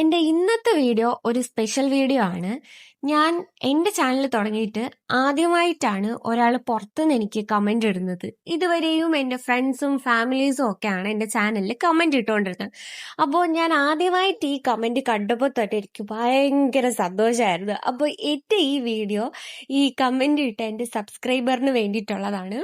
എൻ്റെ ഇന്നത്തെ വീഡിയോ ഒരു സ്പെഷ്യൽ വീഡിയോ ആണ്. ഞാൻ എൻ്റെ ചാനൽ തുടങ്ങിയിട്ട് ആദ്യമായിട്ടാണ് ഒരാൾ പുറത്തുനിന്ന് എനിക്ക് കമന്റ് ഇടുന്നത്. ഇതുവരെയും എൻ്റെ ഫ്രണ്ട്സും ഫാമിലീസും ഒക്കെയാണ് എൻ്റെ ചാനലിൽ കമന്റ് ഇട്ടുകൊണ്ടിരുന്നത്. അപ്പോൾ ഞാൻ ആദ്യമായിട്ട് ഈ കമന്റ് കണ്ടപ്പോൾ തൊട്ട് എനിക്ക് ഭയങ്കര സന്തോഷമായിരുന്നു. അപ്പോൾ എൻ്റെ ഈ വീഡിയോ ഈ കമന്റ് ഇട്ട എൻ്റെ സബ്സ്ക്രൈബറിന് വേണ്ടിയിട്ടുള്ളതാണ്.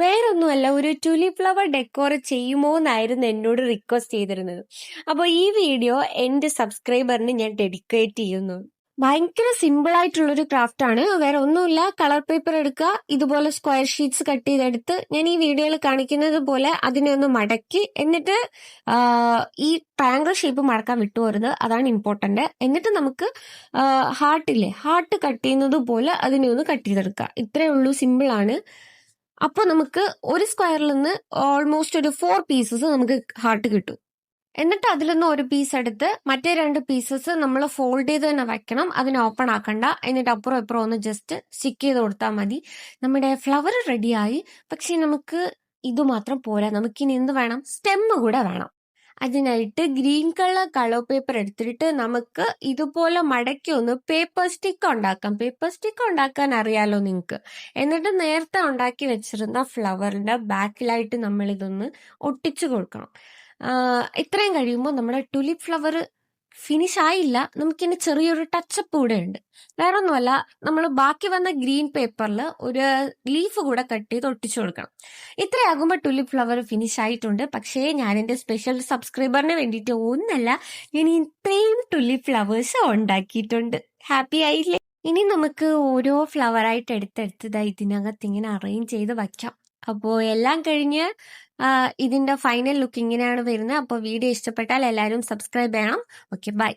വേറൊന്നുമല്ല, ഒരു ടുലിപ്പ് ഫ്ലവർ ഡെക്കോർ ചെയ്യുമോ എന്നായിരുന്നു എന്നോട് റിക്വസ്റ്റ് ചെയ്തിരുന്നത്. അപ്പോൾ ഈ വീഡിയോ എൻ്റെ സബ്സ്ക്രൈബറിന് ഞാൻ ഡെഡിക്കേറ്റ് ചെയ്യുന്നു. ഭയങ്കര സിമ്പിൾ ആയിട്ടുള്ളൊരു ക്രാഫ്റ്റ് ആണ്. വേറെ ഒന്നുമില്ല, കളർ പേപ്പർ എടുക്കുക, ഇതുപോലെ സ്ക്വയർ ഷീറ്റ്സ് കട്ട് ചെയ്തെടുത്ത് ഞാൻ ഈ വീഡിയോയിൽ കാണിക്കുന്നത് പോലെ അതിനെ ഒന്ന് മടക്കി, എന്നിട്ട് ഈ ട്രയാങ്കിൾ ഷേപ്പ് മടക്കാൻ വിട്ടുപോരുത്, അതാണ് ഇമ്പോർട്ടന്റ്. എന്നിട്ട് നമുക്ക് ഹാർട്ട് കട്ട് ചെയ്യുന്നത് പോലെ അതിനെ ഒന്ന് കട്ട് ചെയ്തെടുക്കുക. ഇത്രയേ ഉള്ളൂ, സിമ്പിൾ ആണ്. അപ്പൊ നമുക്ക് ഒരു സ്ക്വയറിൽ നിന്ന് ഓൾമോസ്റ്റ് ഒരു 4 പീസസ് നമുക്ക് ഹാർട്ട് കിട്ടും. എന്നിട്ട് അതിൽ നിന്ന് ഒരു പീസ് എടുത്ത് മറ്റേ 2 പീസസ് നമ്മൾ ഫോൾഡ് ചെയ്ത് തന്നെ വെക്കണം. അതിനെ ഓപ്പൺ ആക്കണ്ട. എന്നിട്ട് അപ്പുറം ഇപ്പുറം ഒന്ന് ജസ്റ്റ് സ്റ്റിക്ക് ചെയ്ത് കൊടുത്താൽ മതി. നമ്മുടെ ഫ്ലവർ റെഡിയായി. പക്ഷെ നമുക്ക് ഇത് മാത്രം പോരാ, നമുക്കിനി എന്ത് വേണം? സ്റ്റെമ്മ് കൂടെ വേണം. അതിനായിട്ട് ഗ്രീൻ കളർ പേപ്പർ എടുത്തിട്ട് നമുക്ക് ഇതുപോലെ മടക്കി ഒന്ന് പേപ്പർ സ്റ്റിക്ക് ഉണ്ടാക്കാം. പേപ്പർ സ്റ്റിക്ക് ഉണ്ടാക്കാൻ അറിയാലോ നിങ്ങൾക്ക്. എന്നിട്ട് നേരത്തെ ഉണ്ടാക്കി വെച്ചിരുന്ന ഫ്ലവറിന്റെ ബാക്കിലായിട്ട് നമ്മൾ ഇതൊന്ന് ഒട്ടിച്ചു കൊടുക്കണം. ഇത്രയും കഴിയുമ്പോൾ നമ്മുടെ ടുലിപ്പ് ഫ്ലവർ ഫിനിഷ് ആയില്ല, നമുക്കിനി ചെറിയൊരു ടച്ചപ്പ് കൂടെ ഉണ്ട്. വേറെ ഒന്നുമല്ല, നമ്മൾ ബാക്കി വന്ന ഗ്രീൻ പേപ്പറിൽ ഒരു ലീഫ് കൂടെ കട്ട് ചെയ്ത് ഒട്ടിച്ചു കൊടുക്കണം. ഇത്രയാകുമ്പോൾ ടുലിപ്പ് ഫ്ലവർ ഫിനിഷ് ആയിട്ടുണ്ട്. പക്ഷേ ഞാൻ എൻ്റെ സ്പെഷ്യൽ സബ്സ്ക്രൈബറിന് വേണ്ടിയിട്ട് ഒന്നല്ല, ഞാൻ ഇത്രയും ടുലിപ്പ് ഫ്ലവേഴ്സ് ഉണ്ടാക്കിയിട്ടുണ്ട്. ഹാപ്പി ആയില്ലേ? ഇനി നമുക്ക് ഓരോ ഫ്ലവറായിട്ട് എടുത്തെടുത്തത് ഇതിനകത്ത് ഇങ്ങനെ അറേഞ്ച് ചെയ്ത് വയ്ക്കാം. അപ്പോൾ എല്ലാം കഴിഞ്ഞ് ഇതിന്റെ ഫൈനൽ ലുക്ക് ഇങ്ങനെയാണ് വരുന്നത്. അപ്പോൾ വീഡിയോ ഇഷ്ടപ്പെട്ടാൽ എല്ലാവരും സബ്സ്ക്രൈബ് ചെയ്യണം. Okay, by.